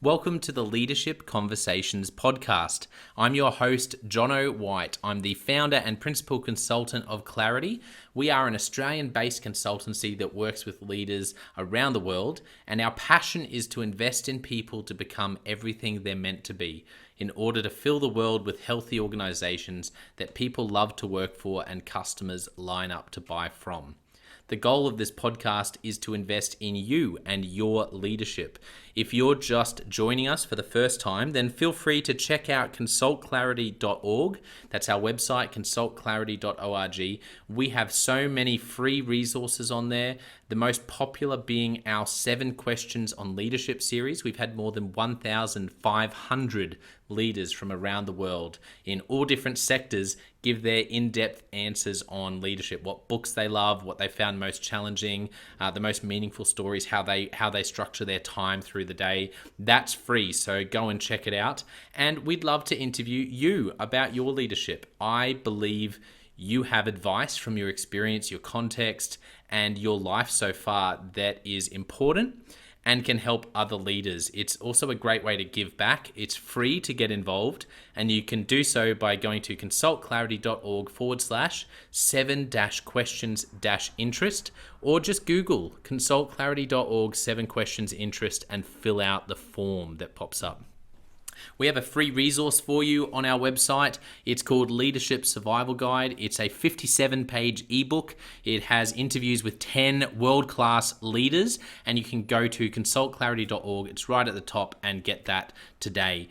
Welcome to the Leadership Conversations podcast. I'm your host, Jonno White. I'm the founder and principal consultant of Clarity. We are an Australian-based consultancy that works with leaders around the world, and our passion is to invest in people to become everything they're meant to be in order to fill the world with healthy organizations that people love to work for and customers line up to buy from. The goal of this podcast is to invest in you and your leadership. If you're just joining us for the first time, then feel free to check out consultclarity.org. That's our website, consultclarity.org. We have so many free resources on there, the most popular being our 7 Questions on Leadership series. We've had more than 1,500 leaders from around the world in all different sectors give their in-depth answers on leadership, what books they love, what they found most challenging, the most meaningful stories, how they structure their time through the day. That's free, so go and check it out. And we'd love to interview you about your leadership. I believe you have advice from your experience, your context, and your life so far that is important and can help other leaders. It's also a great way to give back. It's free to get involved, and you can do so by going to consultclarity.org/7-questions-interest, or just Google consultclarity.org 7 questions interest and fill out the form that pops up. We have a free resource for you on our website. It's called Leadership Survival Guide. It's a 57-page ebook. It has interviews with 10 world-class leaders, and you can go to consultclarity.org. It's right at the top, and get that today.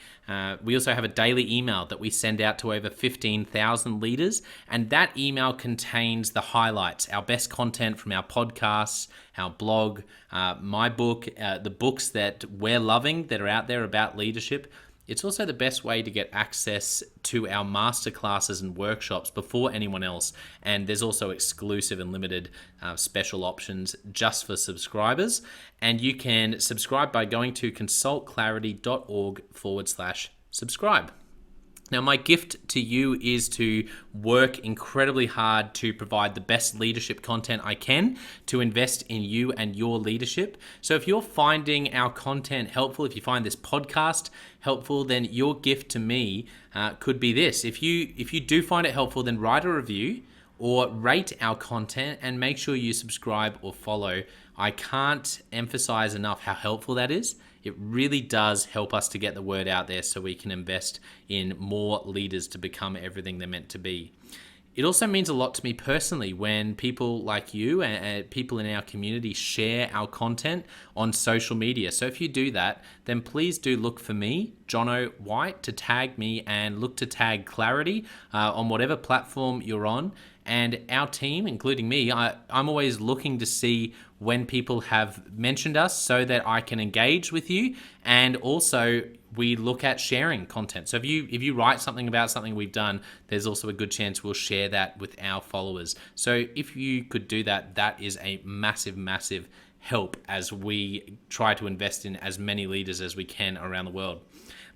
We also have a daily email that we send out to over 15,000 leaders, and that email contains the highlights, our best content from our podcasts, our blog, my book, the books that we're loving that are out there about leadership. It's also the best way to get access to our masterclasses and workshops before anyone else. And there's also exclusive and limited special options just for subscribers. And you can subscribe by going to consultclarity.org/subscribe. Now, my gift to you is to work incredibly hard to provide the best leadership content I can to invest in you and your leadership. So if you're finding our content helpful, if you find this podcast helpful, then your gift to me could be this. If you do find it helpful, then write a review or rate our content and make sure you subscribe or follow. I can't emphasize enough how helpful that is. It really does help us to get the word out there so we can invest in more leaders to become everything they're meant to be. It also means a lot to me personally when people like you and people in our community share our content on social media. So if you do that, then please do look for me, Jonno White, to tag me, and look to tag Clarity on whatever platform you're on. And our team, including me, I'm always looking to see when people have mentioned us so that I can engage with you. And also we look at sharing content. So if you write something about something we've done, there's also a good chance we'll share that with our followers. So if you could do that, that is a massive, massive help as we try to invest in as many leaders as we can around the world.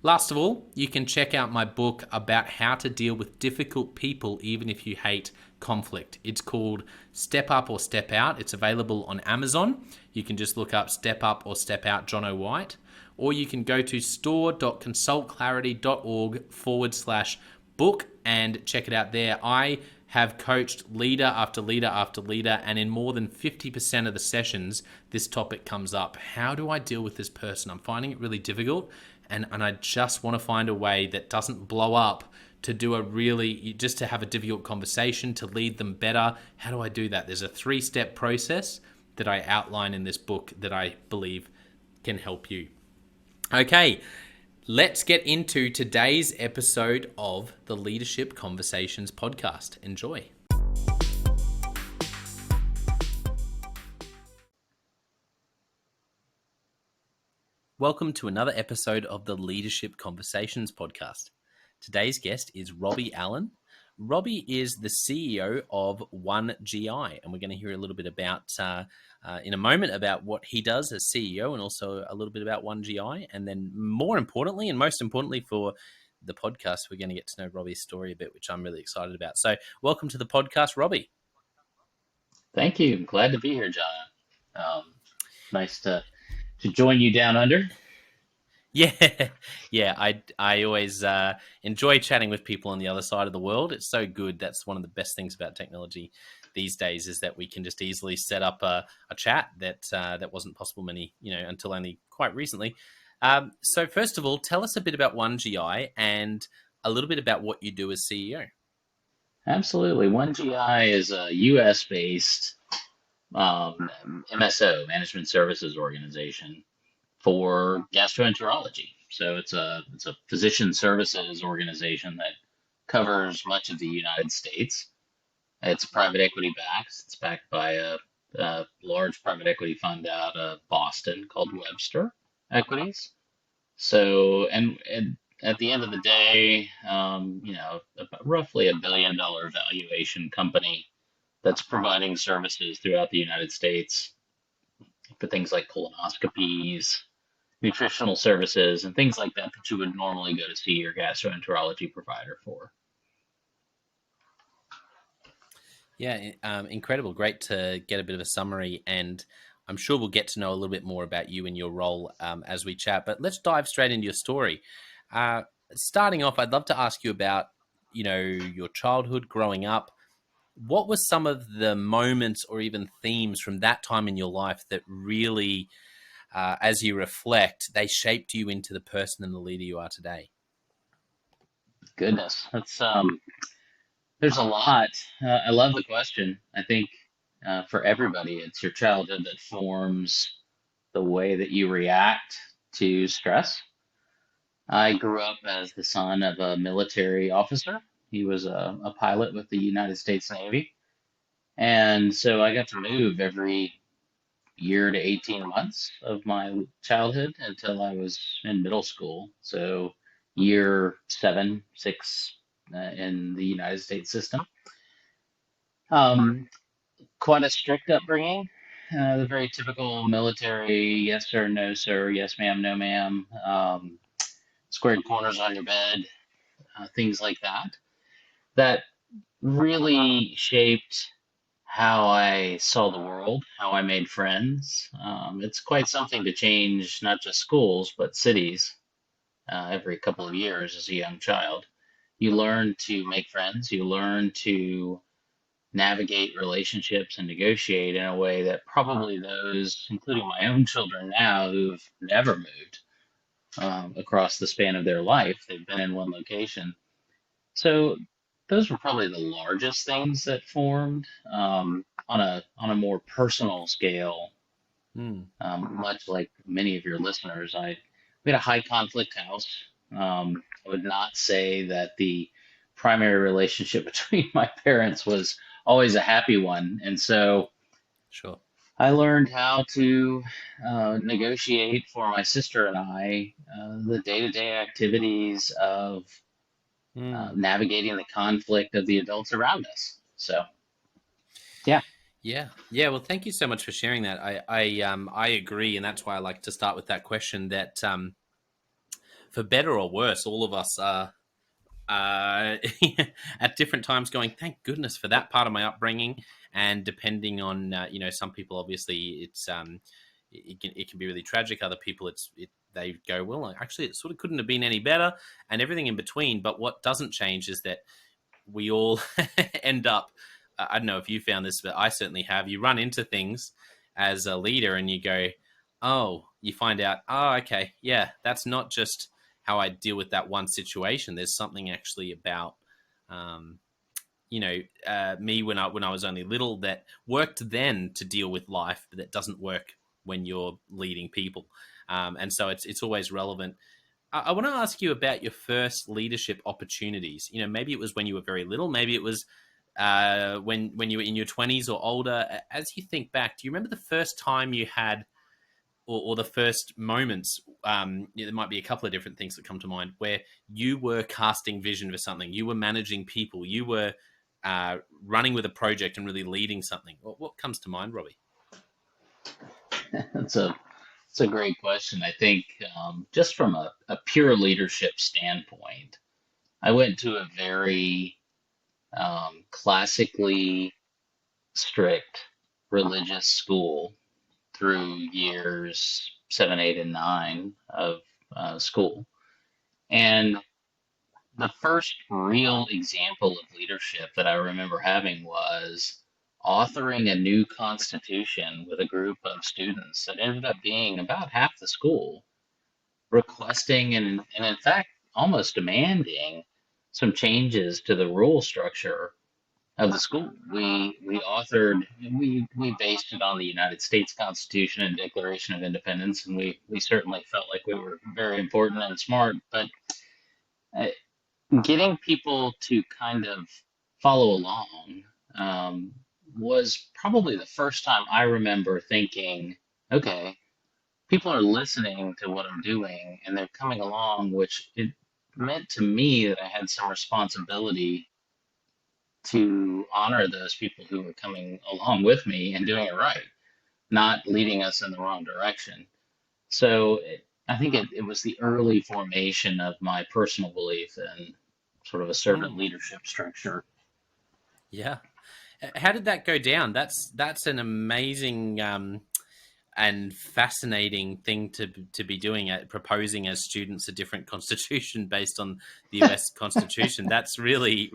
Last of all, you can check out my book about how to deal with difficult people even if you hate conflict. It's called Step Up or Step Out. It's available on Amazon. You can just look up Step Up or Step Out Jonno White, or you can go to store.consultclarity.org/book and check it out there. I have coached leader after leader after leader, and in more than 50% of the sessions, this topic comes up. How do I deal with this person? I'm finding it really difficult, and I just want to find a way that doesn't blow up to just to have a difficult conversation, to lead them better. How do I do that? There's a 3-step process that I outline in this book that I believe can help you. Okay, let's get into today's episode of the Leadership Conversations podcast. Enjoy. Welcome to another episode of the Leadership Conversations podcast. Today's guest is Robbie Allen. Robbie is the CEO of 1GI, and we're going to hear a little bit about in a moment about what he does as CEO, and also a little bit about 1GI. And then more importantly, and most importantly for the podcast, we're going to get to know Robbie's story a bit, which I'm really excited about. So welcome to the podcast, Robbie. Thank you. Glad to be here, John. Nice to join you down under. Yeah, yeah. I always enjoy chatting with people on the other side of the world. It's so good. That's one of the best things about technology these days is that we can just easily set up a chat that wasn't possible until only quite recently. So first of all, tell us a bit about One GI and a little bit about what you do as CEO. Absolutely. 1GI is a US based MSO, Management Services Organization, for gastroenterology. So it's a physician services organization that covers much of the United States. It's private equity backed. It's backed by a large private equity fund out of Boston called Webster Equities. So, and at the end of the day, roughly $1 billion valuation company that's providing services throughout the United States for things like colonoscopies, nutritional services, and things like that that you would normally go to see your gastroenterology provider for. Yeah, incredible. Great to get a bit of a summary, and I'm sure we'll get to know a little bit more about you and your role as we chat. But let's dive straight into your story. Uh, Starting off, I'd love to ask you about, your childhood growing up. What were some of the moments or even themes from that time in your life that really, as you reflect, they shaped you into the person and the leader you are today? Goodness, that's there's a lot. I love the question. I think for everybody, it's your childhood that forms the way that you react to stress. I grew up as the son of a military officer. He was a pilot with the United States Navy. And so I got to move every year to 18 months of my childhood until I was in middle school. So year seven, six in the United States system. Um, Quite a strict upbringing. The very typical military, yes sir, no sir, yes ma'am, no ma'am, squared corners on your bed, things like that. That really shaped how I saw the world, how I made friends. It's quite something to change not just schools, but cities every couple of years as a young child. You learn to make friends, you learn to navigate relationships and negotiate in a way that probably those, including my own children now, who've never moved across the span of their life, they've been in one location. So those were probably the largest things that formed on a more personal scale. Hmm. Much like many of your listeners, we had a high conflict house. I would not say that the primary relationship between my parents was always a happy one, and so Sure. I learned how to negotiate for my sister and I the day-to-day activities of Hmm. navigating the conflict of the adults around us. So, yeah. Yeah, yeah. Well, thank you so much for sharing that. I agree, and that's why I like to start with that question. That for better or worse, all of us are at different times going, "Thank goodness for that part of my upbringing." And depending on some people, obviously, it can be really tragic. Other people, they go, "Well, actually, it sort of couldn't have been any better," and everything in between. But what doesn't change is that we all end up. I don't know if you found this, but I certainly have. You run into things as a leader, and you go, "Oh," you find out, "Oh, okay, yeah, that's not just how I deal with that one situation. There's something actually about." Um, Me when I was only little that worked then to deal with life, but that doesn't work when you're leading people. And so it's always relevant. I want to ask you about your first leadership opportunities. Maybe it was when you were very little. Maybe it was when you were in your 20s or older. As you think back, do you remember the first time you had, or the first moments? There might be a couple of different things that come to mind where you were casting vision for something. You were managing people. You were running with a project and really leading something. What comes to mind, Robbie? That's a It's a great question. I think just from a pure leadership standpoint, I went to a very classically strict religious school through years seven, eight, and nine of school. And the first real example of leadership that I remember having was authoring a new constitution with a group of students that ended up being about half the school, requesting and in fact almost demanding some changes to the rule structure of the school. We based it on the United States Constitution and Declaration of Independence, and we certainly felt like we were very important and smart. But uh, getting people to kind of follow along um, was probably the first time I remember thinking, okay, people are listening to what I'm doing and they're coming along, which it meant to me that I had some responsibility to honor those people who were coming along with me and doing it right, not leading us in the wrong direction. So I think it was the early formation of my personal belief in sort of a servant Mm, leadership structure. yeah. How did that go down? That's an amazing and fascinating thing to be doing, at proposing as students a different constitution based on the U.S. Constitution. That's really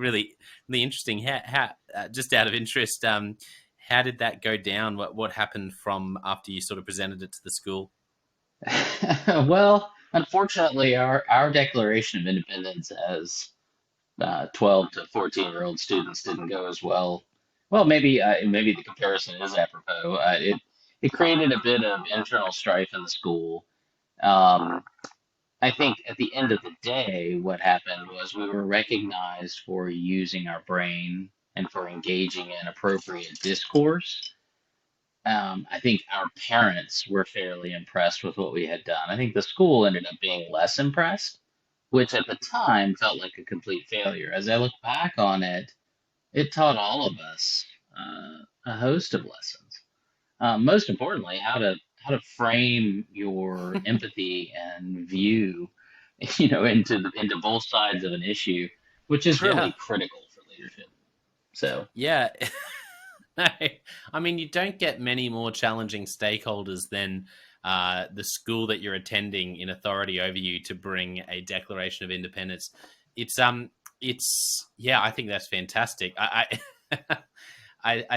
interesting. How just out of interest, how did that go down? What happened from after you sort of presented it to the school? Well, unfortunately, our Declaration of Independence as 12 to 14-year-old students didn't go as well. Well, maybe the comparison is apropos. It created a bit of internal strife in the school. Um, I think at the end of the day, what happened was we were recognized for using our brain and for engaging in appropriate discourse. I think our parents were fairly impressed with what we had done. I think the school ended up being less impressed, which at the time felt like a complete failure. As I look back on it, it taught all of us a host of lessons. Most importantly, how to frame your empathy and view, into both sides of an issue, which is really Yeah, critical for leadership. So yeah. No, I mean, you don't get many more challenging stakeholders than the school that you're attending in authority over you to bring a Declaration of Independence. It's it's yeah, I think that's fantastic. I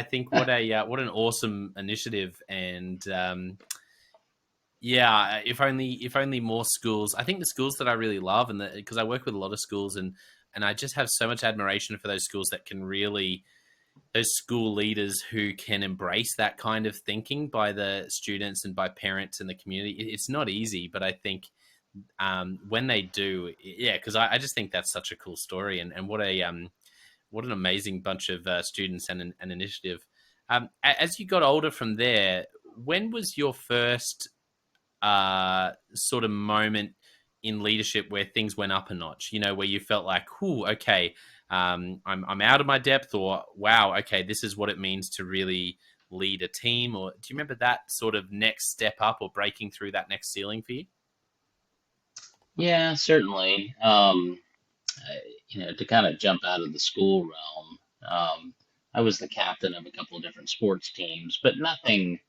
think what an awesome initiative, and yeah, if only more schools. I think the schools that I really love, and because I work with a lot of schools, and I just have so much admiration for those schools that can really, those school leaders who can embrace that kind of thinking by the students and by parents and the community. It's not easy, but I think when they do, yeah, because I just think that's such a cool story, and what an amazing bunch of students and an initiative. As you got older from there, when was your first sort of moment in leadership where things went up a notch? You know, where you felt like, "Whew, okay, I'm out of my depth," or "Wow, okay, this is what it means to really lead a team." Or do you remember that sort of next step up or breaking through that next ceiling for you? yeah, certainly. To kind of jump out of the school realm, I was the captain of a couple of different sports teams, but nothing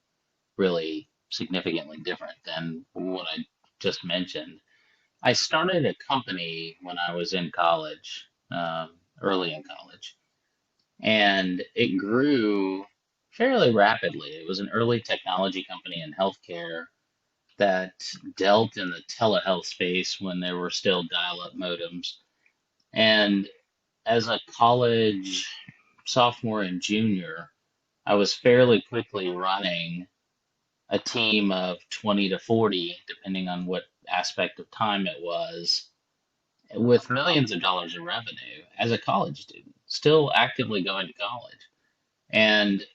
really significantly different than what I just mentioned. I started a company when I was in college, early in college, and it grew fairly rapidly. It was an early technology company in healthcare that dealt in the telehealth space when there were still dial up modems. And as a college sophomore and junior, I was fairly quickly running a team of 20 to 40, depending on what aspect of time it was, with millions of dollars in revenue as a college student, still actively going to college. And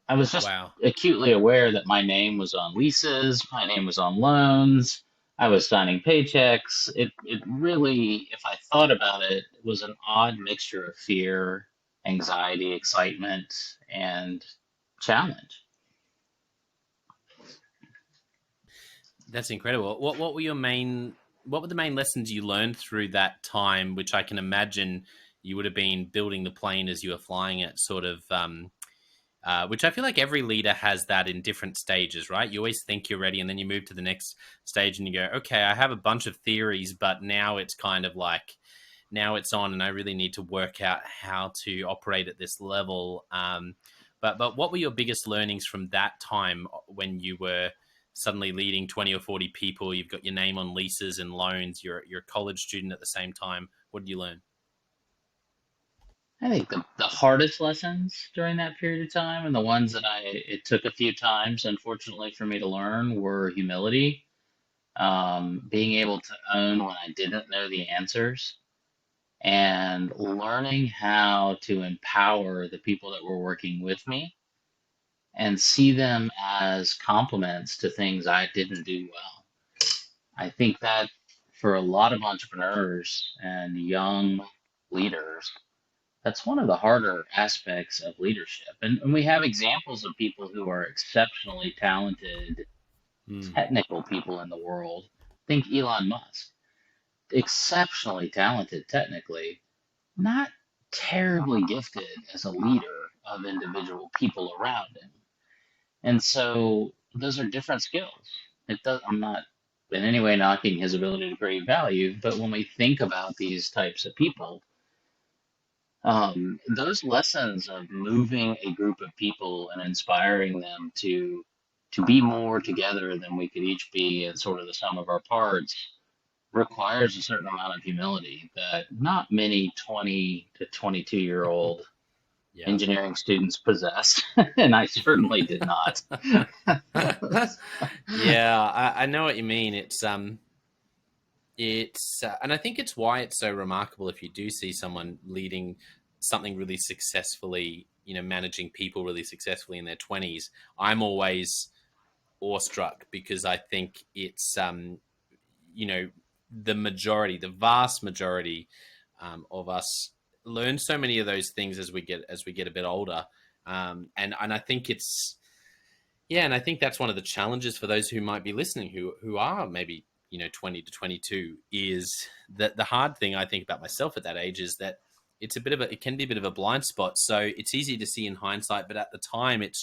I was just Wow. acutely aware that my name was on leases, my name was on loans, I was signing paychecks. It really, if I thought about it, it was an odd mixture of fear, anxiety, excitement, and challenge. That's incredible. What were the main lessons you learned through that time, which I can imagine you would have been building the plane as you were flying it, sort of which I feel like every leader has that in different stages, right? You always think you're ready, and then you move to the next stage and you go, okay, I have a bunch of theories, but now it's kind of like, now it's on, and I really need to work out how to operate at this level. But what were your biggest learnings from that time when you were suddenly leading 20 or 40 people? You've got your name on leases and loans. You're a college student at the same time. What did you learn? I think the hardest lessons during that period of time, and the ones that it took a few times, unfortunately, for me to learn, were humility, being able to own when I didn't know the answers, and learning how to empower the people that were working with me and see them as compliments to things I didn't do well. I think that for a lot of entrepreneurs and young leaders, that's one of the harder aspects of leadership. And we have examples of people who are exceptionally talented, Mm. technical people in the world. Think Elon Musk, exceptionally talented technically, not terribly gifted as a leader of individual people around him. And so those are different skills. I'm not in any way knocking his ability to create value, but when we think about these types of people, those lessons of moving a group of people and inspiring them to be more together than we could each be and sort of the sum of our parts requires a certain amount of humility that not many 20 to 22-year-old Yeah. engineering students possess, and I certainly did not. Yeah, I know what you mean. And I think it's why it's so remarkable if you do see someone leading something really successfully, managing people really successfully in their 20s. I'm always awestruck because I think it's, you know, the vast majority of us learn so many of those things as we get a bit older. And I think it's yeah, and I think that's one of the challenges for those who might be listening, who are maybe 20 to 22, is that the hard thing I think about myself at that age is that it can be a bit of a blind spot. So it's easy to see in hindsight, but at the time it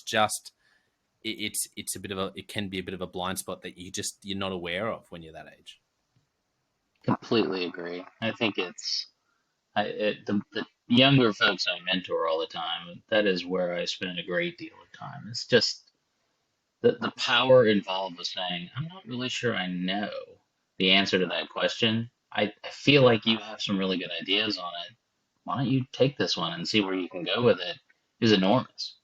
can be a bit of a blind spot that you're not aware of when you're that age. Completely agree. I think the younger folks I mentor all the time, that is where I spend a great deal of time. It's just the power involved with saying, I'm not really sure I know the answer to that question. I feel like you have some really good ideas on it. Why don't you take this one and see where you can go with it? Is enormous.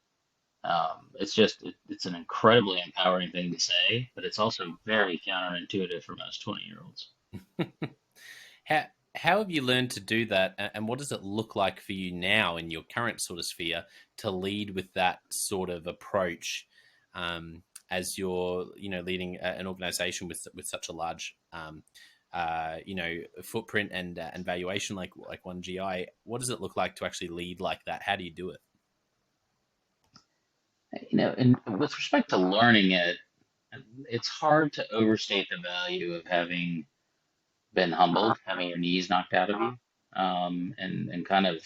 It's an incredibly empowering thing to say, but it's also very counterintuitive for most 20-year-olds. How have you learned to do that, and what does it look like for you now in your current sort of sphere to lead with that sort of approach, as you're leading an organization with such a large footprint and valuation like one GI? What does it look like to actually lead like that? How do you do it? And with respect to learning it, it's hard to overstate the value of having been humbled, having your knees knocked out of you, and kind of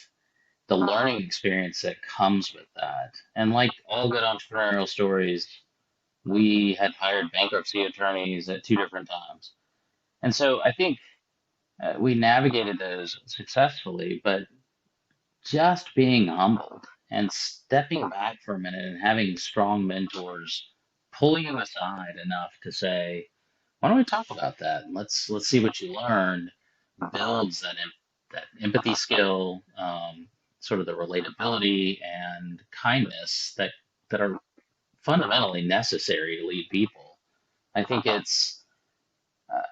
the learning experience that comes with that. And like all good entrepreneurial stories, we had hired bankruptcy attorneys at two different times. And so I think we navigated those successfully, but just being humbled and stepping back for a minute and having strong mentors pull you aside enough to say, why don't we talk about that? And let's see what you learned. Builds that empathy skill, sort of the relatability and kindness that are fundamentally necessary to lead people. I think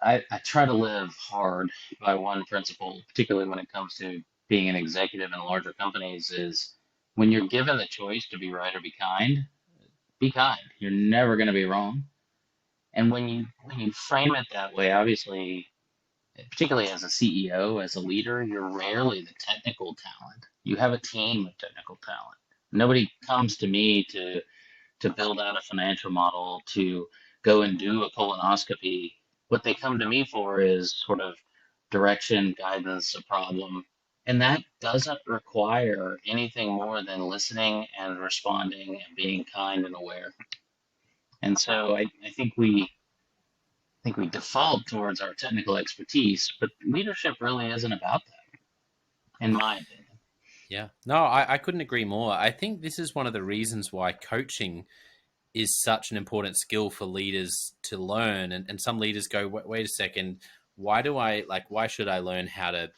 I try to live hard by one principle, particularly when it comes to being an executive in larger companies, is when you're given the choice to be right or be kind, be kind. You're never going to be wrong. And when you frame it that way, obviously, particularly as a CEO, as a leader, you're rarely the technical talent. You have a team of technical talent. Nobody comes to me to build out a financial model, to go and do a colonoscopy. What they come to me for is sort of direction, guidance, a problem, And that doesn't require anything more than listening and responding and being kind and aware. And so I think we default towards our technical expertise, but leadership really isn't about that, in my opinion. Yeah. No, I couldn't agree more. I think this is one of the reasons why coaching is such an important skill for leaders to learn. And some leaders go, wait a second, why should I learn how to,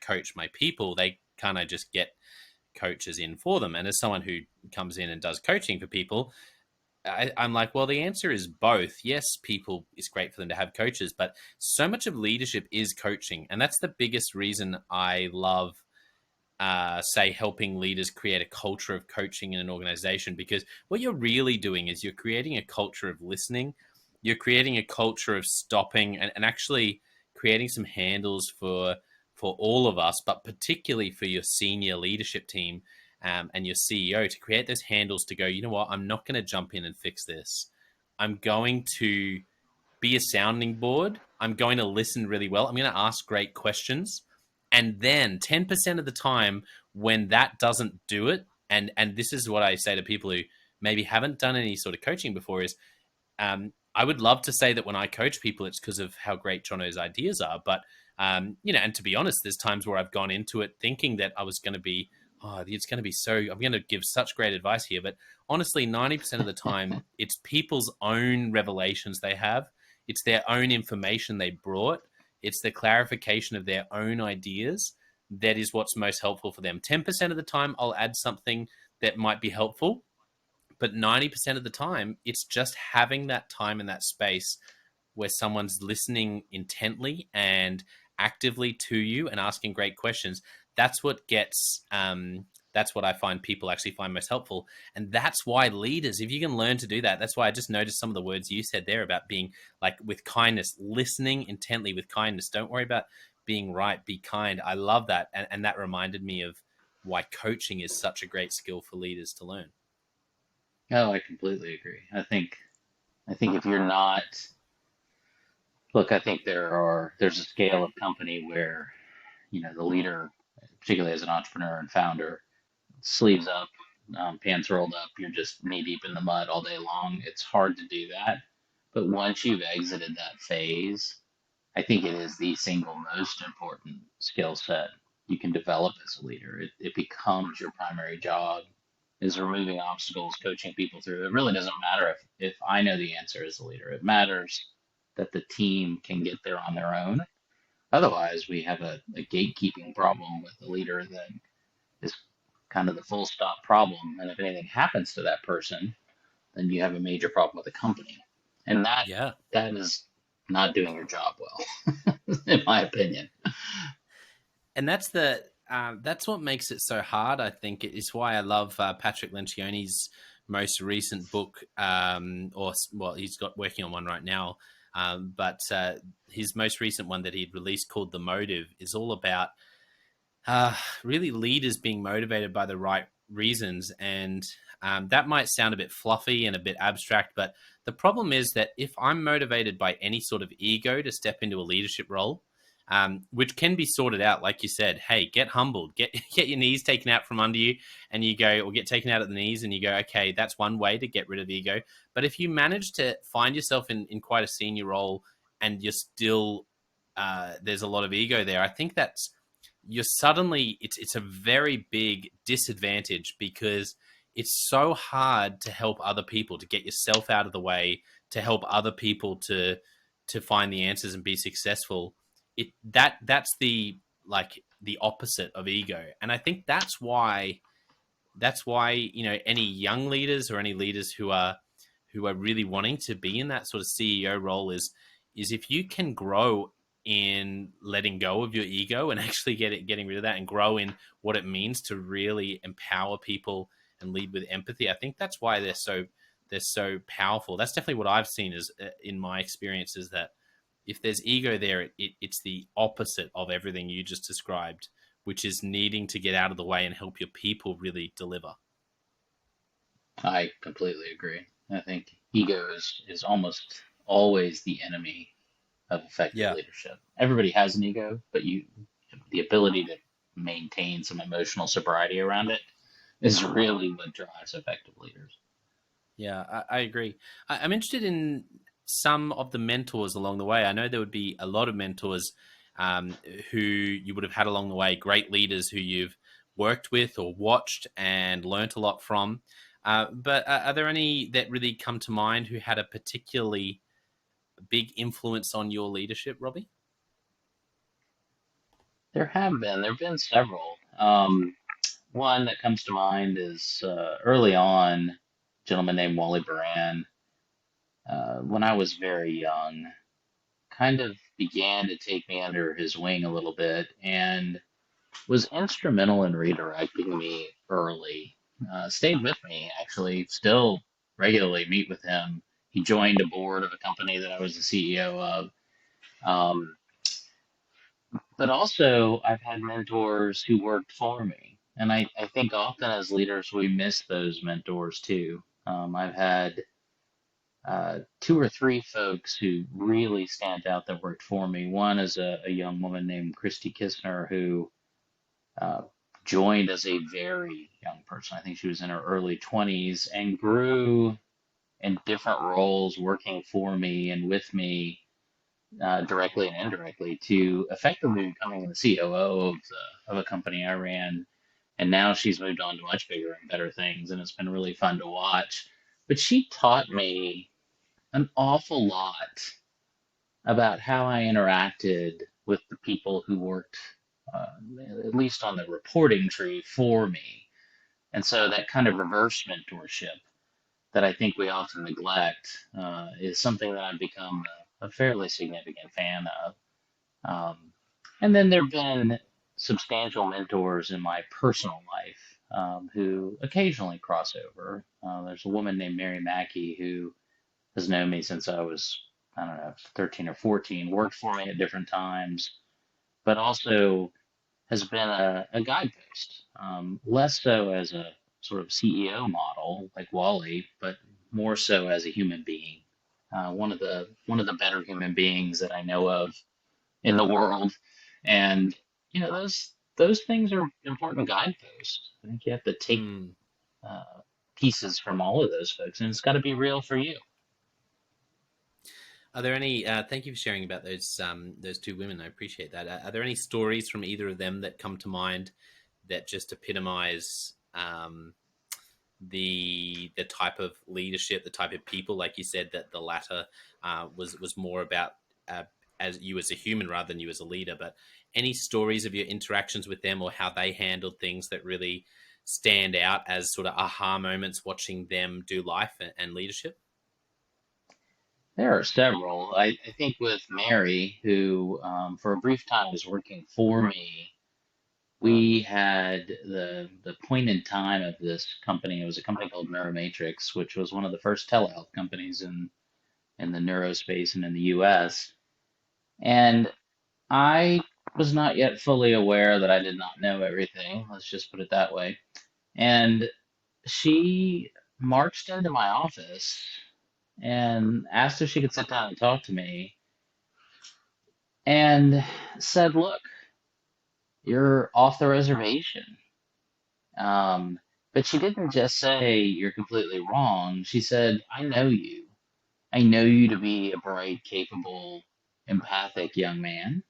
coach my people? They kind of just get coaches in for them. And as someone who comes in and does coaching for people, I'm like, well, the answer is both. Yes, people, it's great for them to have coaches, but so much of leadership is coaching. And that's the biggest reason I love say helping leaders create a culture of coaching in an organization, because what you're really doing is you're creating a culture of listening, you're creating a culture of stopping and actually creating some handles for all of us, but particularly for your senior leadership team, and your CEO, to create those handles to go, you know what, I'm not going to jump in and fix this. I'm going to be a sounding board. I'm going to listen really well. I'm going to ask great questions. And then 10% of the time, when that doesn't do it, and this is what I say to people who maybe haven't done any sort of coaching before, is I would love to say that when I coach people, it's because of how great Jonno's ideas are. But, and to be honest, there's times where I've gone into it thinking that I was going to be, oh, it's going to be so, I'm going to give such great advice here. But honestly, 90% of the time, it's people's own revelations they have, it's their own information they brought, it's the clarification of their own ideas that is what's most helpful for them. 10% of the time, I'll add something that might be helpful, but 90% of the time, it's just having that time and that space where someone's listening intently and actively to you and asking great questions. That's what gets, that's what I find people actually find most helpful. And that's why leaders, if you can learn to do that, that's why I just noticed some of the words you said there about being like with kindness, listening intently with kindness. Don't worry about being right, be kind. I love that. And that reminded me of why coaching is such a great skill for leaders to learn. Oh, I completely agree. I think if you're not, look, I think there's a scale of company where, the leader, particularly as an entrepreneur and founder, sleeves up, pants rolled up, you're just knee deep in the mud all day long. It's hard to do that. But once you've exited that phase, I think it is the single most important skill set you can develop as a leader. It becomes your primary job, is removing obstacles, coaching people through. It really doesn't matter if I know the answer as a leader. It matters that the team can get there on their own. Otherwise, we have a gatekeeping problem with the leader that is kind of the full stop problem. And if anything happens to that person, then you have a major problem with the company. And that Yeah. that is not doing your job well, in my opinion. And that's what makes it so hard. I think it is why I love Patrick Lencioni's most recent book, or well, he's got working on one right now. But his most recent one that he'd released, called The Motive, is all about uh, really leaders being motivated by the right reasons. And that might sound a bit fluffy and a bit abstract, but the problem is that if I'm motivated by any sort of ego to step into a leadership role, which can be sorted out, like you said, hey, get humbled, get your knees taken out from under you, and you go, or get taken out at the knees, and you go, okay, that's one way to get rid of ego. But if you manage to find yourself in quite a senior role and you're still there's a lot of ego there, I think that's you're suddenly it's a very big disadvantage, because it's so hard to help other people, to get yourself out of the way, to help other people to find the answers and be successful. That's the, like, the opposite of ego. And I think that's why any young leaders or any leaders who are really wanting to be in that sort of CEO role is if you can grow in letting go of your ego and actually getting rid of that, and grow in what it means to really empower people and lead with empathy. I think that's why they're so powerful. That's definitely what I've seen is in my experience, is that if there's ego there, it's the opposite of everything you just described, which is needing to get out of the way and help your people really deliver. I completely agree. I think ego is almost always the enemy of effective Yeah. leadership. Everybody has an ego, but the ability to maintain some emotional sobriety around it is really what drives effective leaders. Yeah, I agree. I'm interested in some of the mentors along the way. I know there would be a lot of mentors um, who you would have had along the way, great leaders who you've worked with or watched and learnt a lot from. But are there any that really come to mind who had a particularly big influence on your leadership, Robbie? There have been several. One that comes to mind is early on, a gentleman named Wally Baran. When I was very young, kind of began to take me under his wing a little bit and was instrumental in redirecting me early. Stayed with me, actually, still regularly meet with him. He joined a board of a company that I was the CEO of. Um, but also, I've had mentors who worked for me. And I think often as leaders, we miss those mentors too. I've had two or three folks who really stand out that worked for me. One is a young woman named Christy Kistner who uh, joined as a very young person. I think she was in her early 20s and grew in different roles working for me and with me, directly and indirectly, to effectively becoming the COO of a company I ran. And now she's moved on to much bigger and better things, and it's been really fun to watch. But she taught me an awful lot about how I interacted with the people who worked, uh, at least on the reporting tree for me. And so that kind of reverse mentorship that I think we often neglect is something that I've become a fairly significant fan of. And then there have been substantial mentors in my personal life who occasionally cross over. There's a woman named Mary Mackey who has known me since I was, I don't know, 13 or 14, worked for me at different times, but also has been a guidepost, less so as a sort of CEO model like Wally, but more so as a human being. One of the better human beings that I know of in the world, and those things are important guideposts. I think you have to take Hmm. uh, pieces from all of those folks, and it's got to be real for you. Are there any? Thank you for sharing about those two women. I appreciate that. Are there any stories from either of them that come to mind that just epitomize the type of leadership, the type of people, like you said, that the latter was more about uh, as you as a human rather than you as a leader. But any stories of your interactions with them or how they handled things that really stand out as sort of aha moments watching them do life and leadership? There are several. I think with Mary, who for a brief time was working for me, we had the point in time of this company. It was a company called Neuromatrix, which was one of the first telehealth companies in the neurospace and in the US. And I was not yet fully aware that I did not know everything. Let's just put it that way. And she marched into my office and asked if she could sit down and talk to me and said, "Look, you're off the reservation." Um, but she didn't just say you're completely wrong. She said, "I know you. I know you to be a bright, capable, empathic young man.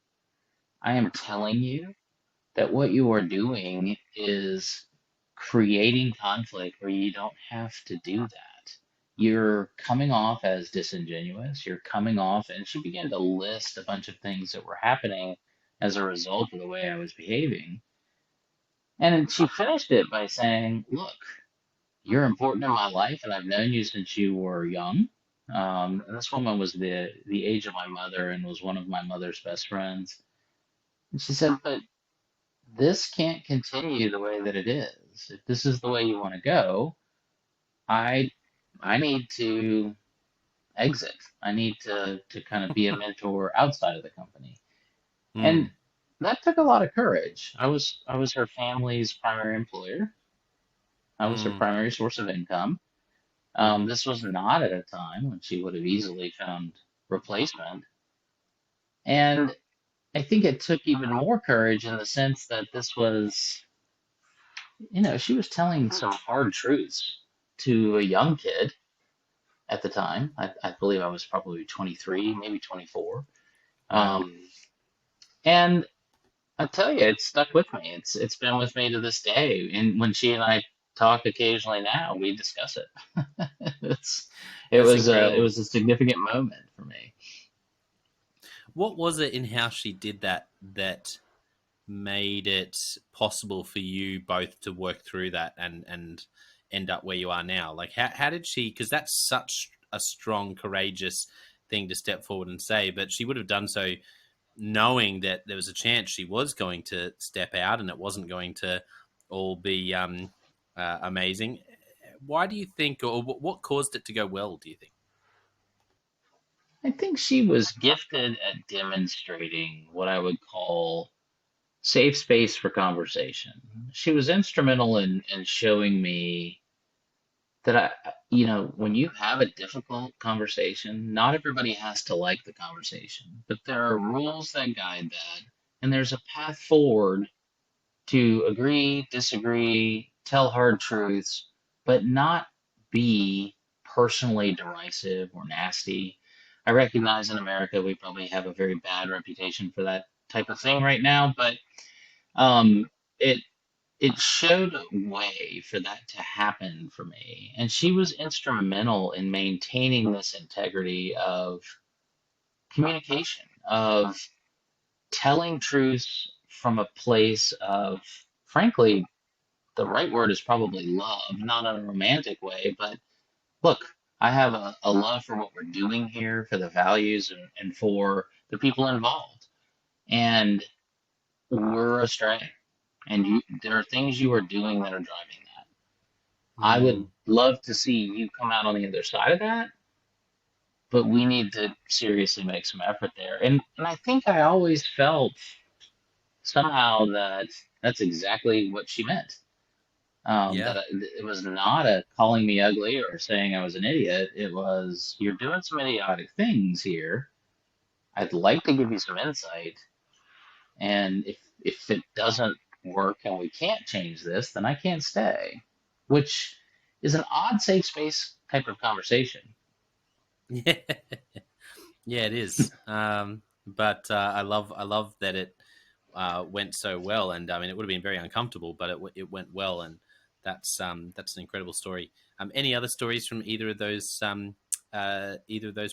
I am telling you that what you are doing is creating conflict where you don't have to do that. You're coming off as disingenuous. You're coming off," and she began to list a bunch of things that were happening as a result of the way I was behaving. And then she finished it by saying, "Look, you're important in my life, and I've known you since you were young." And this woman was the age of my mother and was one of my mother's best friends. And she said, "But this can't continue the way that it is. If this is the way you want to go, I I need to exit. I need to kind of be a mentor outside of the company." And Mm, that took a lot of courage. I was her family's primary employer. I was her mm, primary source of income. hmm. This was not at a time when she would have easily found replacement. And I think it took even more courage in the sense that this was, she was telling some hard truths to a young kid at the time. I believe I was probably 23, maybe 24. Wow. Um, and I tell you, it's stuck with me. It's been with me to this day. And when she and I talk occasionally now, we discuss it. it's That's it incredible. was a significant moment for me. What was it in how she did that that made it possible for you both to work through that and end up where you are now? Like how did she, because that's such a strong, courageous thing to step forward and say, but she would have done so knowing that there was a chance she was going to step out and it wasn't going to all be amazing. Why do you think, or what caused it to go well, do you think? I think she was gifted at demonstrating what I would call safe space for conversation. She was instrumental in showing me that when you have a difficult conversation, not everybody has to like the conversation, but there are rules that guide that, and there's a path forward to agree, disagree, tell hard truths, but not be personally derisive or nasty. I recognize in America we probably have a very bad reputation for that type of thing right now, but um, it it showed a way for that to happen for me. And she was instrumental in maintaining this integrity of communication, of telling truths from a place of, frankly, the right word is probably love, not in a romantic way, but look, I have a love for what we're doing here, for the values and for the people involved. And we're astray. And there are things you are doing that are driving that. I would Mm, love to see you come out on the other side of that, but we need to seriously make some effort there. And I think I always felt somehow that that's exactly what she meant. yeah. It was not a calling me ugly or saying I was an idiot. It was, you're doing some idiotic things here. I'd like to give you some insight. And if it doesn't work and we can't change this, then I can't stay, which is an odd safe space type of conversation. Yeah. Yeah, it is. But I love that it went so well, and I mean, it would have been very uncomfortable, but it went well, and that's an incredible story. Any other stories from either of those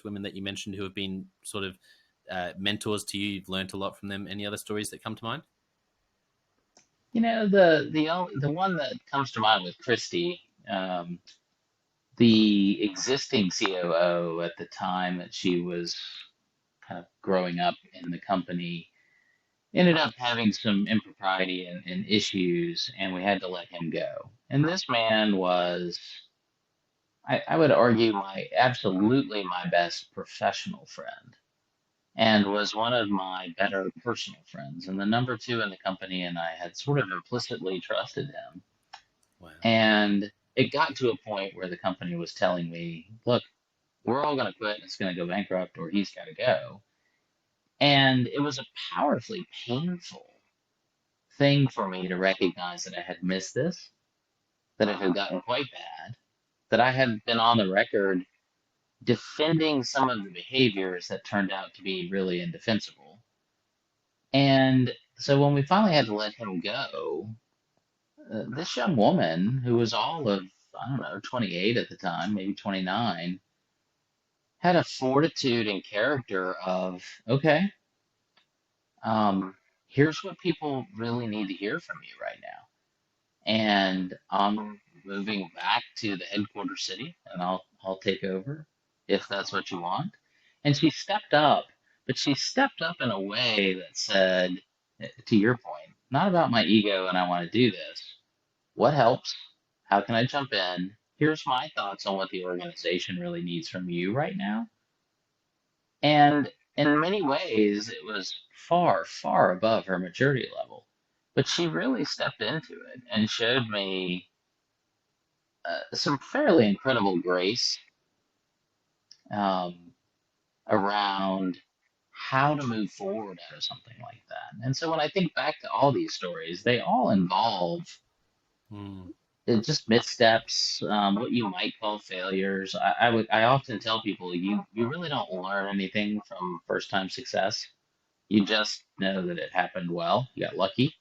women that you mentioned who have been sort of mentors to you? You've learned a lot from them. Any other stories that come to mind? The one that comes to mind with Christy, the existing COO at the time that she was kind of growing up in the company, ended up having some impropriety and issues, and we had to let him go. And this man was, I would argue, my absolutely my best professional friend, and was one of my better personal friends, and the number two in the company, and I had sort of implicitly trusted him. Wow. And it got to a point where the company was telling me, look, we're all going to quit and it's going to go bankrupt or he's got to go. And it was a powerfully painful thing for me to recognize that I had missed this, that it had gotten quite bad, that I had been on the record defending some of the behaviors that turned out to be really indefensible. And so when we finally had to let him go, this young woman who was all of, I don't know, 28 at the time, maybe 29, had a fortitude and character of, okay, um, here's what people really need to hear from you right now. And I'm moving back to the headquarters city, and I'll take over if that's what you want. And she stepped up, but she stepped up in a way that said, to your point, not about my ego and I want to do this. What helps? How can I jump in? Here's my thoughts on what the organization really needs from you right now. And in many ways, it was far, far above her maturity level. But she really stepped into it and showed me some fairly incredible grace um, around how to move forward out of something like that. And so when I think back to all these stories, they all involve Mm. just missteps, what you might call failures. I often tell people you really don't learn anything from first time success. You just know that it happened well. You got lucky.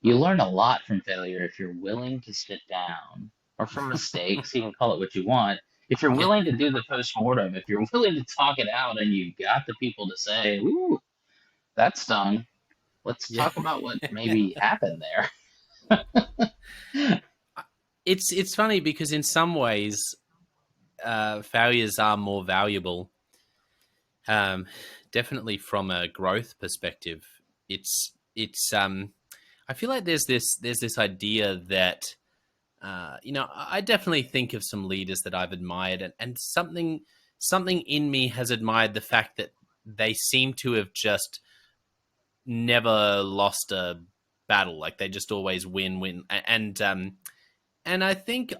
You learn a lot from failure if you're willing to sit down, or from mistakes. You can call it what you want. If you're Yeah. willing to do the post mortem, if you're willing to talk it out, and you've got the people to say, "Ooh, that stung. Let's Yeah. talk about what maybe happened there." It's funny because in some ways, failures are more valuable. Um, Definitely from a growth perspective, it's. I feel like there's this idea that I definitely think of some leaders that I've admired, and something in me has admired the fact that they seem to have just never lost a battle. Like they just always win. And I think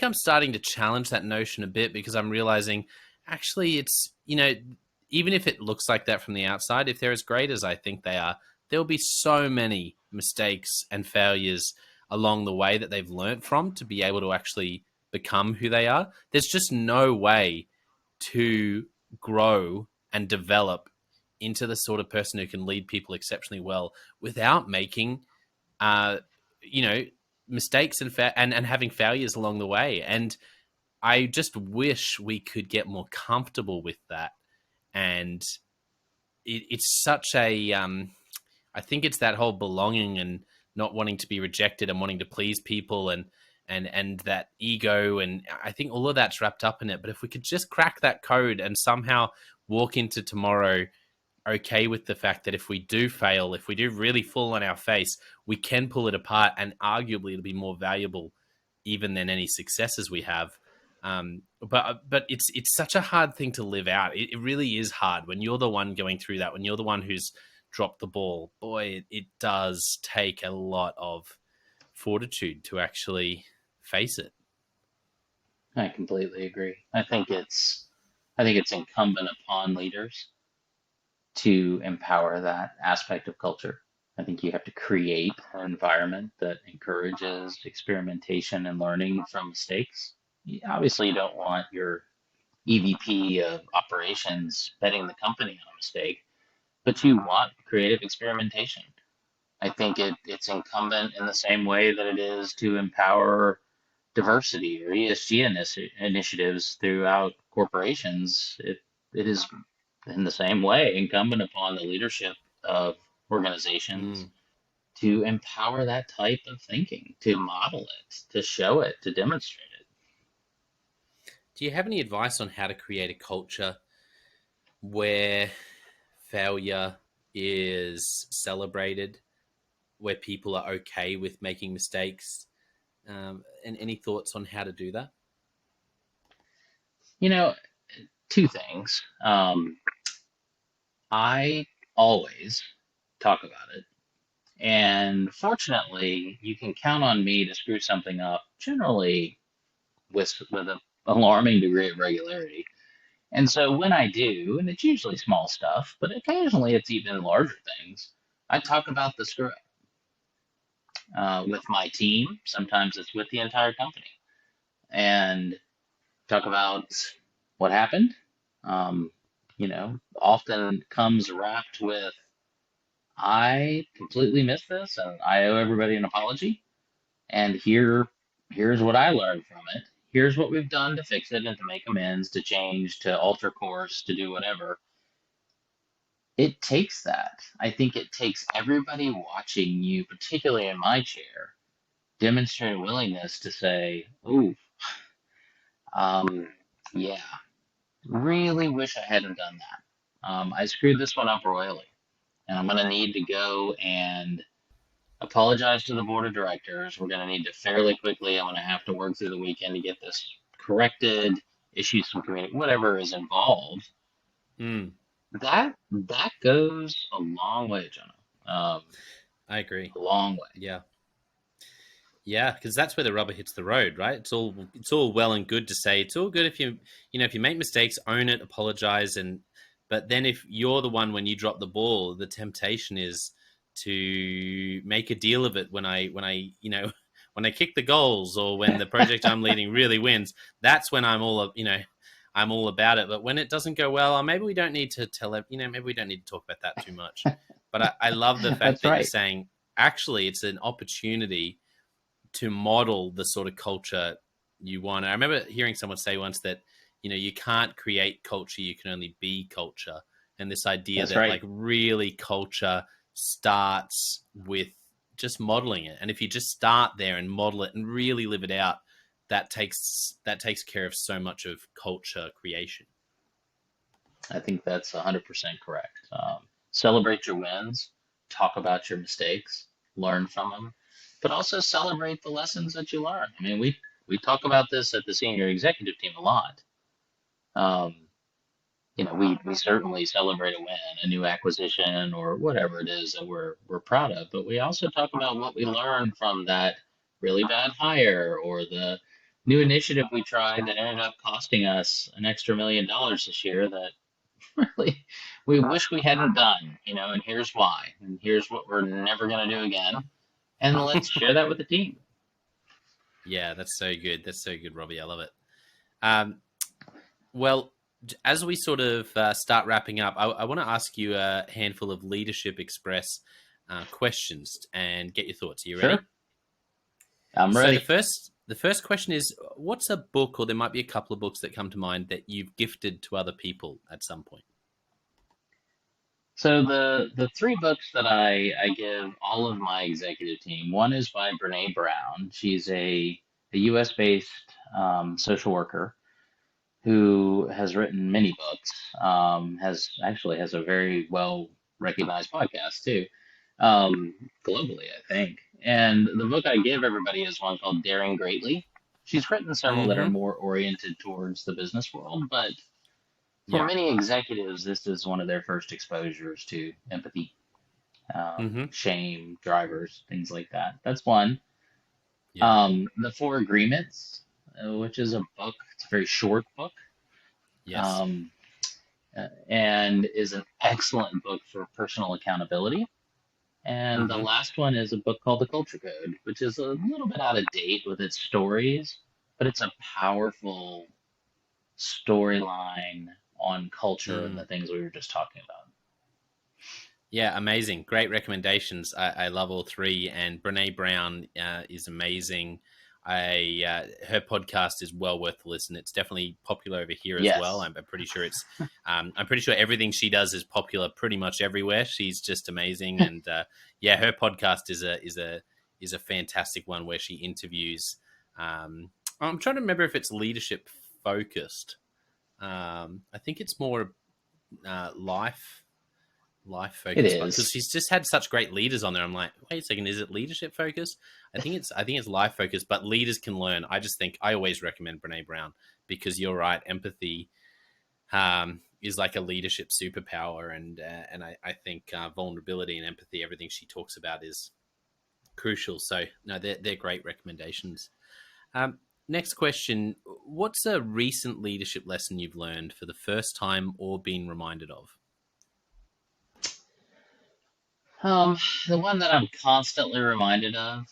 I'm starting to challenge that notion a bit because I'm realizing actually it's even if it looks like that from the outside, if they're as great as I think they are, there'll be so many mistakes and failures along the way that they've learnt from to be able to actually become who they are. There's just no way to grow and develop into the sort of person who can lead people exceptionally well without making uh, you know, mistakes and having failures along the way. And I just wish we could get more comfortable with that. And it's such a, I think it's that whole belonging and not wanting to be rejected and wanting to please people and that ego. And I think all of that's wrapped up in it. But if we could just crack that code and somehow walk into tomorrow okay with the fact that if we do fail, if we do really fall on our face, we can pull it apart and arguably it'll be more valuable even than any successes we have. But it's such a hard thing to live out. It really is hard when you're the one going through that, when you're the one who's dropped the ball. Boy, it does take a lot of fortitude to actually face it. I completely agree. I think it's incumbent upon leaders to empower that aspect of culture. I think you have to create an environment that encourages experimentation and learning from mistakes. Obviously, you don't want your EVP of operations betting the company on a mistake, but you want creative experimentation. I think it's incumbent in the same way that it is to empower diversity or ESG initiatives throughout corporations. It is in the same way incumbent upon the leadership of organizations Mm. to empower that type of thinking, to model it, to show it, to demonstrate it. Do you have any advice on how to create a culture where failure is celebrated, where people are okay with making mistakes, and any thoughts on how to do that? You know, two things. I always talk about it. And fortunately, you can count on me to screw something up, generally with an alarming degree of regularity. And so when I do, and it's usually small stuff, but occasionally it's even larger things, I talk about the screw up with my team. Sometimes it's with the entire company, and talk about what happened. Um, often comes wrapped with I completely missed this, and I owe everybody an apology. And here's what I learned from it. Here's what we've done to fix it and to make amends, to change, to alter course, to do whatever. It takes that. I think it takes everybody watching you, particularly in my chair, demonstrate a willingness to say, "Ooh, um, yeah, really wish I hadn't done that. I screwed this one up royally, and I'm going to need to go and apologize to the board of directors. We're going to need to fairly quickly. I'm going to have to work through the weekend to get this corrected, issue some community, whatever is involved." Mm, That goes a long way, Jonno. I agree. A long way. Yeah, yeah, because that's where the rubber hits the road, right? It's all well and good to say it's all good if you if you make mistakes, own it, apologize, and But then if you're the one when you drop the ball, the temptation is to make a deal of it when I when I kick the goals or when the project I'm leading really wins. That's when I'm all about it. But when it doesn't go well, maybe we don't need to tell it. Maybe we don't need to talk about that too much. But I love the fact That's that you're right. saying actually it's an opportunity to model the sort of culture you want. I remember hearing someone say once that you can't create culture, you can only be culture. And this idea That's that right. like really culture starts with just modeling it. And if you just start there and model it and really live it out, that takes care of so much of culture creation. I think that's 100% correct. Celebrate your wins, talk about your mistakes, learn from them, but also celebrate the lessons that you learn. I mean, we talk about this at the senior executive team a lot. Um, we certainly celebrate a win, a new acquisition, or whatever it is that we're proud of. But we also talk about what we learned from that really bad hire or the new initiative we tried that ended up costing us an extra $1 million this year that really we wish we hadn't done. And here's why, and here's what we're never going to do again. And let's share that with the team. Yeah, that's so good. That's so good, Robbie. I love it. Um, well, as we sort of start wrapping up, I want to ask you a handful of Leadership Express questions and get your thoughts. Are you ready? Sure, I'm So ready. the first question is, what's a book, or there might be a couple of books that come to mind that you've gifted to other people at some point? So the three books that I give all of my executive team, one is by Brene Brown. She's a U.S. based social worker who has written many books. Has a very well recognized podcast too, globally, I think. And the book I give everybody is one called Daring Greatly. She's written several that are Mm-hmm. more oriented towards the business world, but for Yeah. many executives, this is one of their first exposures to empathy, Mm-hmm. shame, drivers, things like that. That's one. Yeah. The Four Agreements, which is a book, it's a very short book, Yes. um, and is an excellent book for personal accountability. And the Mm-hmm. last one is a book called The Culture Code, which is a little bit out of date with its stories, but it's a powerful storyline on culture and Mm. the things we were just talking about. Yeah, amazing. Great recommendations. I love all three. And Brene Brown is amazing. Her podcast is well worth the listen. It's definitely popular over here as well. Yes. I'm pretty sure I'm pretty sure everything she does is popular pretty much everywhere. She's just amazing. And yeah, her podcast is a fantastic one where she interviews. I'm trying to remember if it's leadership focused. I think it's more life It focused one because is. she's just had such great leaders on there. I'm like, wait a second, is it leadership focused? I think it's life focused, but leaders can learn. I just think I always recommend Brene Brown because you're right, empathy is like a leadership superpower, and I think vulnerability and empathy, everything she talks about is crucial. So no, they're great recommendations. Um, Next question: what's a recent leadership lesson you've learned for the first time or been reminded of? Um, the one that I'm constantly reminded of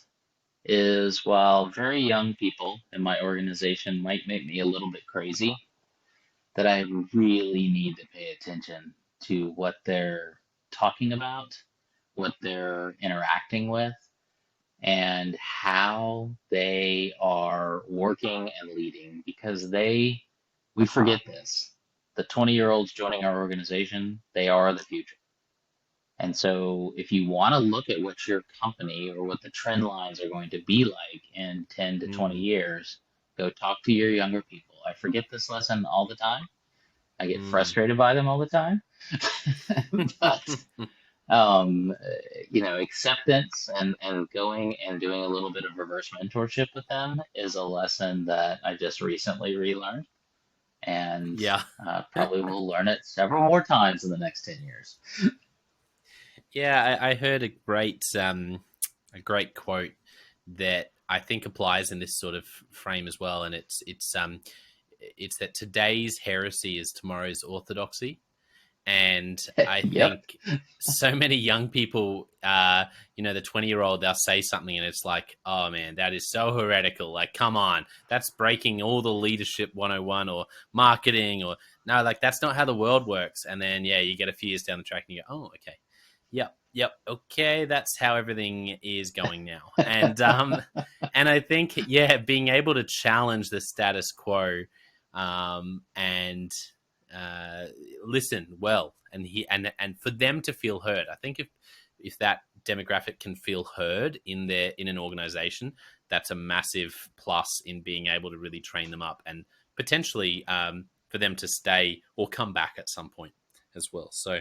is while very young people in my organization might make me a little bit crazy, that I really need to pay attention to what they're talking about, what they're interacting with, and how they are working and leading because we forget this. The 20-year-olds joining our organization, they are the future. And so if you want to look at what your company or what the trend lines are going to be like in 10 to 20 Mm, years, go talk to your younger people. I forget this lesson all the time. I get mm. frustrated by them all the time. But um, acceptance and going and doing a little bit of reverse mentorship with them is a lesson that I just recently relearned, and Yeah. probably will learn it several more times in the next 10 years. Yeah, I heard a great quote that I think applies in this sort of frame as well, and it's that today's heresy is tomorrow's orthodoxy, And I Yep, think so many young people, the 20-year-old, they'll say something and it's like, oh man, that is so heretical. Like, come on, that's breaking all the leadership 101 or marketing or no, like that's not how the world works. And then, yeah, you get a few years down the track and you go, oh, okay. Yep, okay, that's how everything is going now. And I think, yeah, being able to challenge the status quo, and uh, listen well, and for them to feel heard. I think if that demographic can feel heard in an organization, that's a massive plus in being able to really train them up and potentially, for them to stay or come back at some point as well. So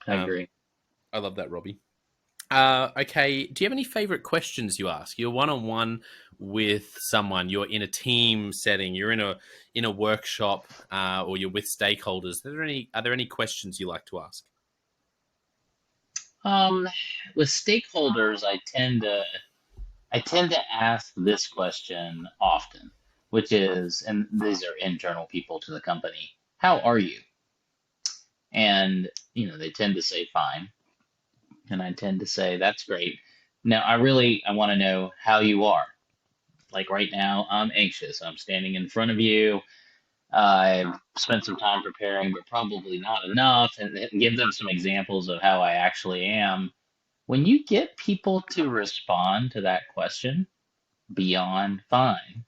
I um, agree. I love that, Robbie. Okay, do you have any favorite questions you ask? You're one on one with someone. You're in a team setting. You're in a workshop, or you're with stakeholders. Are there any questions you like to ask? Um, with stakeholders, I tend to ask this question often, which is, and these are internal people to the company, how are you? And they tend to say fine, and I tend to say that's great. Now, I want to know how you are. Like right now, I'm anxious. I'm standing in front of you. I've spent some time preparing, but probably not enough, and give them some examples of how I actually am. When you get people to respond to that question beyond fine,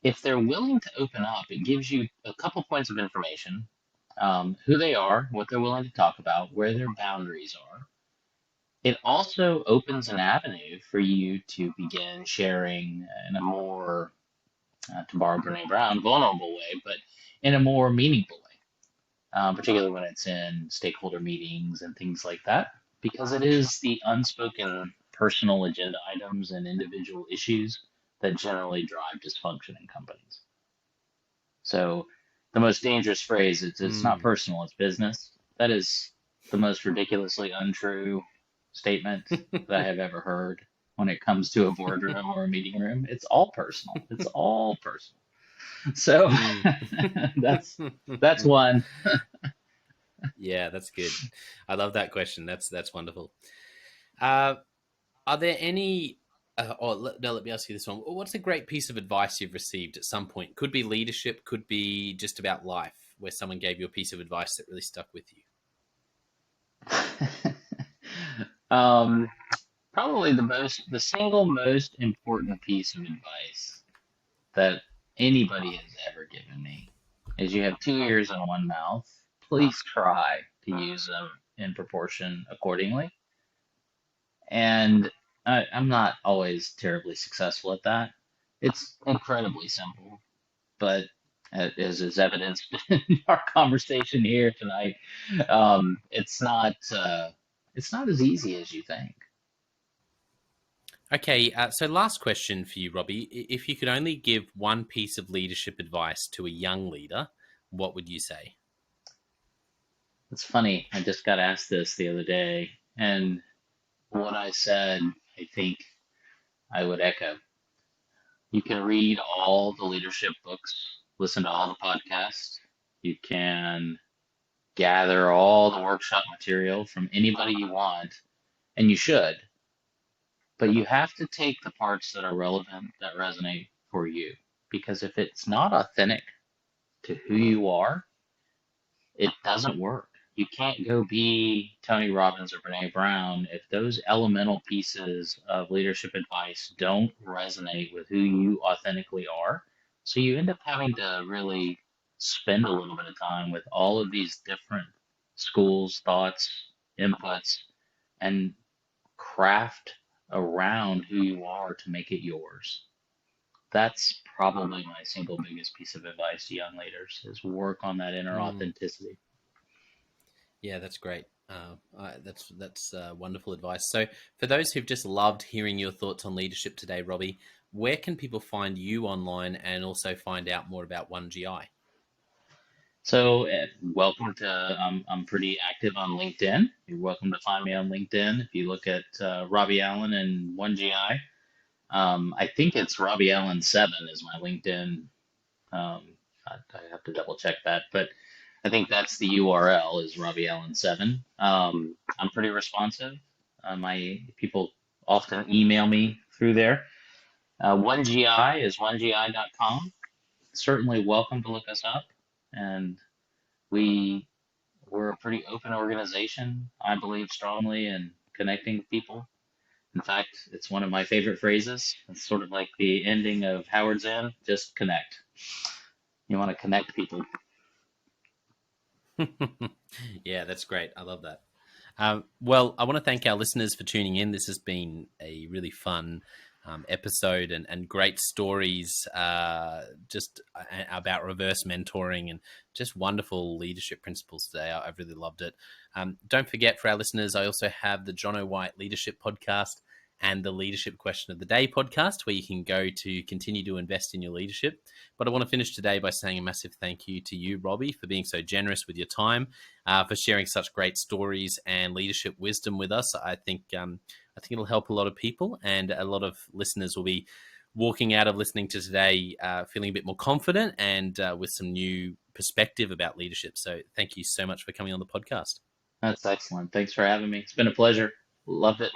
if they're willing to open up, it gives you a couple points of information, who they are, what they're willing to talk about, where their boundaries are. It also opens an avenue for you to begin sharing in a more, to borrow Brene Brown, vulnerable way, but in a more meaningful way, particularly when it's in stakeholder meetings and things like that, because it is the unspoken personal agenda items and individual issues that generally drive dysfunction in companies. So the most dangerous phrase is it's not Mm. personal, it's business. That is the most ridiculously untrue statement that I have ever heard when it comes to a boardroom or a meeting room. It's all personal. It's all personal. So Mm. that's one. Yeah, that's good. I love that question. That's wonderful. Uh, are there any? No, let me ask you this one. What's a great piece of advice you've received at some point? Could be leadership, could be just about life, where someone gave you a piece of advice that really stuck with you. um, Probably the single most important piece of advice that anybody has ever given me is you have two ears and one mouth. Please try to use them in proportion accordingly. And I'm not always terribly successful at that. It's incredibly simple, but as is evidenced in our conversation here tonight, it's not as easy as you think. Okay, so last question for you, Robbie. If you could only give one piece of leadership advice to a young leader, what would you say? It's funny. I just got asked this the other day, and what I said, I think I would echo. You can read all the leadership books, listen to all the podcasts. You can gather all the workshop material from anybody you want, and you should, but you have to take the parts that are relevant, that resonate for you. Because if it's not authentic to who you are, it doesn't work. You can't go be Tony Robbins or Brene Brown if those elemental pieces of leadership advice don't resonate with who you authentically are. So you end up having to really spend a little bit of time with all of these different schools, thoughts, inputs, and craft around who you are to make it yours. That's probably my single biggest piece of advice to young leaders is work on that inner Mm. authenticity. Yeah, that's great. That's wonderful advice. So, for those who've just loved hearing your thoughts on leadership today, Robbie, where can people find you online and also find out more about One GI? So, welcome to, I'm pretty active on LinkedIn. You're welcome to find me on LinkedIn. If you look at Robbie Allen and 1GI, I think it's Robbie Allen 7 is my LinkedIn. Um, I have to double check that. But I think that's the URL is Robbie Allen 7. I'm pretty responsive. My people often email me through there. 1GI is 1GI.com. Certainly welcome to look us up. And we we're a pretty open organization. I believe strongly in connecting people. In fact, it's one of my favorite phrases. It's sort of like the ending of Howard's End, just connect. You want to connect people. Yeah, that's great. I love that. Well, I want to thank our listeners for tuning in. This has been a really fun episode and great stories just about reverse mentoring and just wonderful leadership principles today. I've really loved it. Don't forget, for our listeners, I also have the Jonno White Leadership Podcast and the Leadership Question of the Day podcast, where you can go to continue to invest in your leadership. But I want to finish today by saying a massive thank you to you, Robbie, for being so generous with your time, for sharing such great stories and leadership wisdom with us. I think it'll help a lot of people, and a lot of listeners will be walking out of listening to today feeling a bit more confident and with some new perspective about leadership. So thank you so much for coming on the podcast. That's excellent. Thanks for having me. It's been a pleasure. Loved it.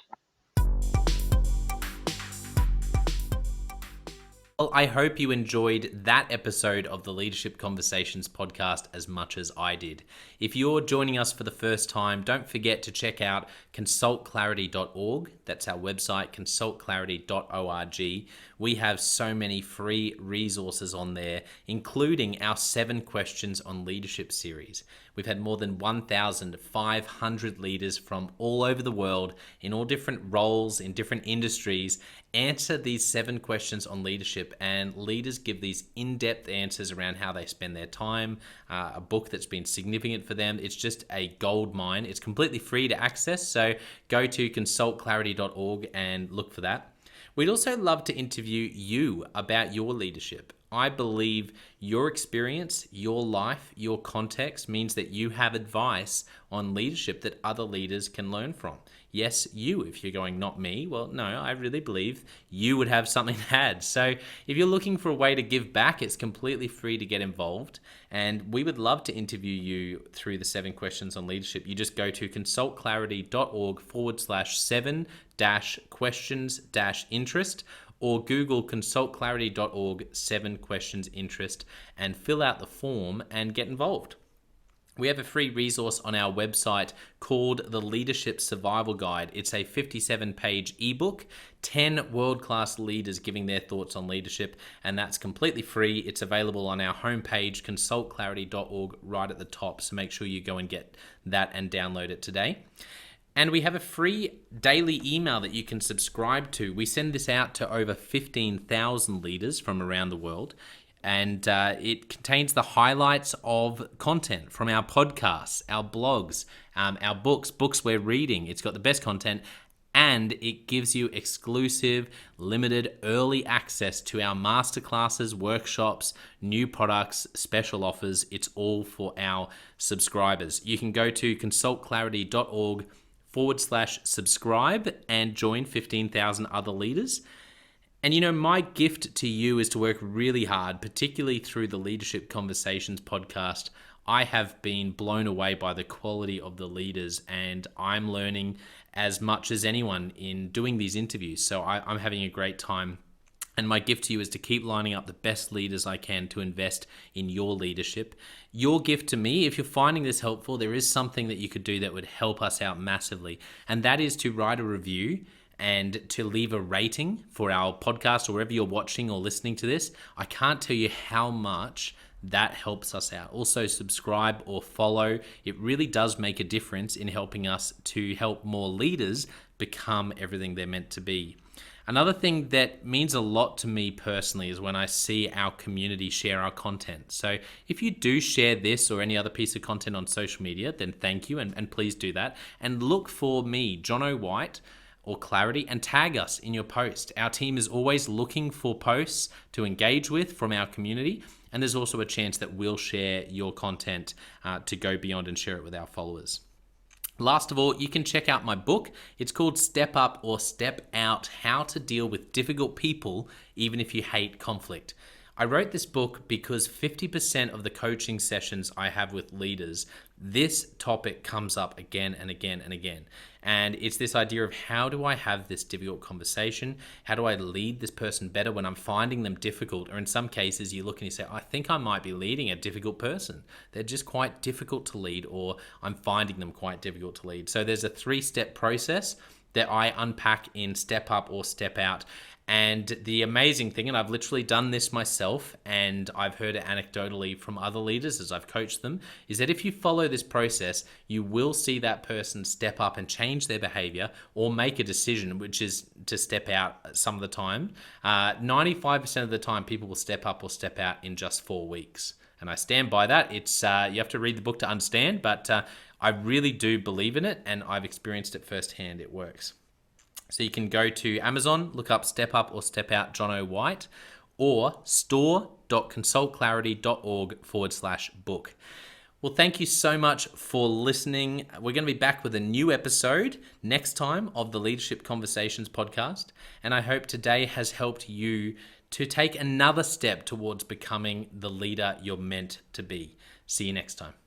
Well, I hope you enjoyed that episode of the Leadership Conversations podcast as much as I did. If you're joining us for the first time, don't forget to check out consultclarity.org. That's our website, consultclarity.org. We have so many free resources on there, including our 7 Questions on Leadership series. We've had more than 1,500 leaders from all over the world in all different roles, in different industries, answer these 7 questions on leadership, and leaders give these in-depth answers around how they spend their time, a book that's been significant for them. It's just a gold mine. It's completely free to access, so go to consultclarity.org and look for that. We'd also love to interview you about your leadership. I believe your experience, your life, your context means that you have advice on leadership that other leaders can learn from. Yes, you, if you're going, not me, well, no, I really believe you would have something to add. So if you're looking for a way to give back, it's completely free to get involved. And we would love to interview you through the 7 Questions on Leadership. You just go to consultclarity.org/7-questions-interest, or Google consultclarity.org 7 questions interest and fill out the form and get involved. We have a free resource on our website called the Leadership Survival Guide. It's a 57-page ebook, 10 world-class leaders giving their thoughts on leadership, and that's completely free. It's available on our homepage, consultclarity.org, right at the top, so make sure you go and get that and download it today. And we have a free daily email that you can subscribe to. We send this out to over 15,000 leaders from around the world. And it contains the highlights of content from our podcasts, our blogs, our books we're reading. It's got the best content, and it gives you exclusive, limited, early access to our masterclasses, workshops, new products, special offers. It's all for our subscribers. You can go to consultclarity.org/subscribe and join 15,000 other leaders. And my gift to you is to work really hard, particularly through the Leadership Conversations podcast. I have been blown away by the quality of the leaders, and I'm learning as much as anyone in doing these interviews. So I'm having a great time. And my gift to you is to keep lining up the best leaders I can to invest in your leadership. Your gift to me, if you're finding this helpful, there is something that you could do that would help us out massively. And that is to write a review and to leave a rating for our podcast or wherever you're watching or listening to this. I can't tell you how much that helps us out. Also, subscribe or follow. It really does make a difference in helping us to help more leaders become everything they're meant to be. Another thing that means a lot to me personally is when I see our community share our content. So if you do share this or any other piece of content on social media, then thank you, and please do that. And look for me, Jonno White, or Clarity, and tag us in your post. Our team is always looking for posts to engage with from our community, and there's also a chance that we'll share your content to go beyond and share it with our followers. Last of all, you can check out my book. It's called Step Up or Step Out: How to Deal with Difficult People Even If You Hate Conflict. I wrote this book because 50% of the coaching sessions I have with leaders, this topic comes up again and again and again. And it's this idea of, how do I have this difficult conversation? How do I lead this person better when I'm finding them difficult? Or in some cases, you look and you say, I think I might be leading a difficult person. They're just quite difficult to lead, or I'm finding them quite difficult to lead. So there's a 3-step process that I unpack in Step Up or Step Out. And the amazing thing, and I've literally done this myself, and I've heard it anecdotally from other leaders as I've coached them, is that if you follow this process, you will see that person step up and change their behavior or make a decision, which is to step out some of the time. 95% of the time, people will step up or step out in just 4 weeks. And I stand by that. It's you have to read the book to understand, but I really do believe in it, and I've experienced it firsthand. It works. So you can go to Amazon, look up Step Up or Step Out Jonno White, or store.consultclarity.org/book. Well, thank you so much for listening. We're going to be back with a new episode next time of the Leadership Conversations podcast. And I hope today has helped you to take another step towards becoming the leader you're meant to be. See you next time.